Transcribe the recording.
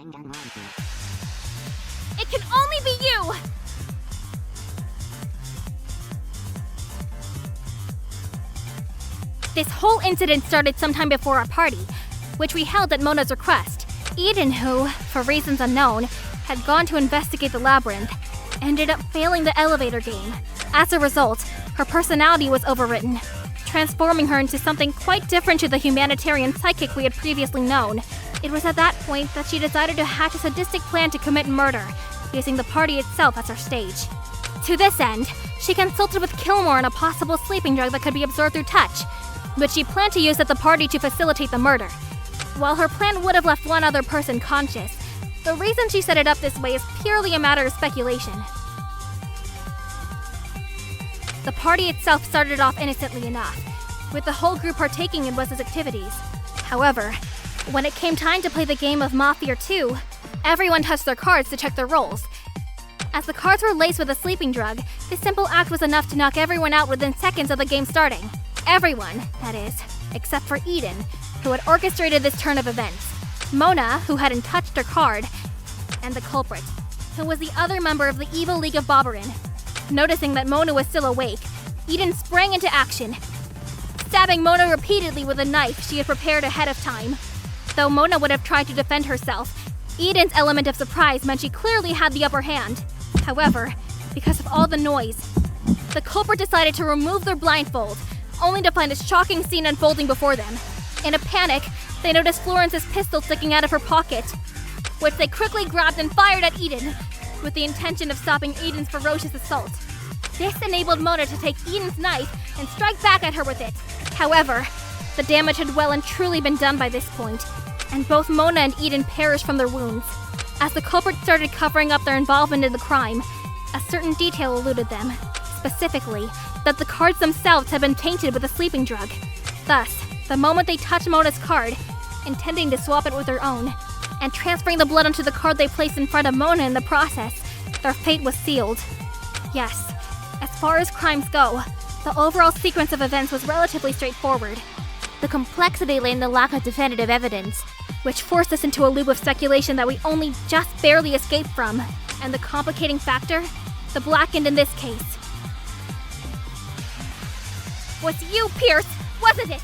It can only be you! This whole incident started sometime before our party, which we held at Mona's request. Eden, who, for reasons unknown, had gone to investigate the labyrinth, ended up failing the elevator game. As a result, her personality was overwritten, transforming her into something quite different to the humanitarian psychic we had previously known. It was at that point that she decided to hatch a sadistic plan to commit murder, using the party itself as her stage. To this end, she consulted with Kilmore on a possible sleeping drug that could be absorbed through touch, which she planned to use at the party to facilitate the murder. While her plan would have left one other person conscious, the reason she set it up this way is purely a matter of speculation. The party itself started off innocently enough, with the whole group partaking in Wes's activities. However, when it came time to play the game of Mafia 2, everyone touched their cards to check their rolls. As the cards were laced with a sleeping drug, this simple act was enough to knock everyone out within seconds of the game starting. Everyone, that is, except for Eden, who had orchestrated this turn of events, Mona, who hadn't touched her card, and the culprit, who was the other member of the evil League of Bobberin. Noticing that Mona was still awake, Eden sprang into action, stabbing Mona repeatedly with a knife she had prepared ahead of time. Though Mona would have tried to defend herself, Eden's element of surprise meant she clearly had the upper hand. However, because of all the noise, the culprit decided to remove their blindfold, only to find a shocking scene unfolding before them. In a panic, they noticed Florence's pistol sticking out of her pocket, which they quickly grabbed and fired at Eden, with the intention of stopping Eden's ferocious assault. This enabled Mona to take Eden's knife and strike back at her with it. However, the damage had well and truly been done by this point, and both Mona and Eden perished from their wounds. As the culprit started covering up their involvement in the crime, a certain detail eluded them, specifically that the cards themselves had been tainted with a sleeping drug. Thus, the moment they touched Mona's card, intending to swap it with their own, and transferring the blood onto the card they placed in front of Mona in the process, their fate was sealed. Yes, as far as crimes go, the overall sequence of events was relatively straightforward. The complexity lay in the lack of definitive evidence, which forced us into a loop of speculation that we only just barely escaped from, and the complicating factor, the blackened in this case. Was you, Pierce, wasn't it?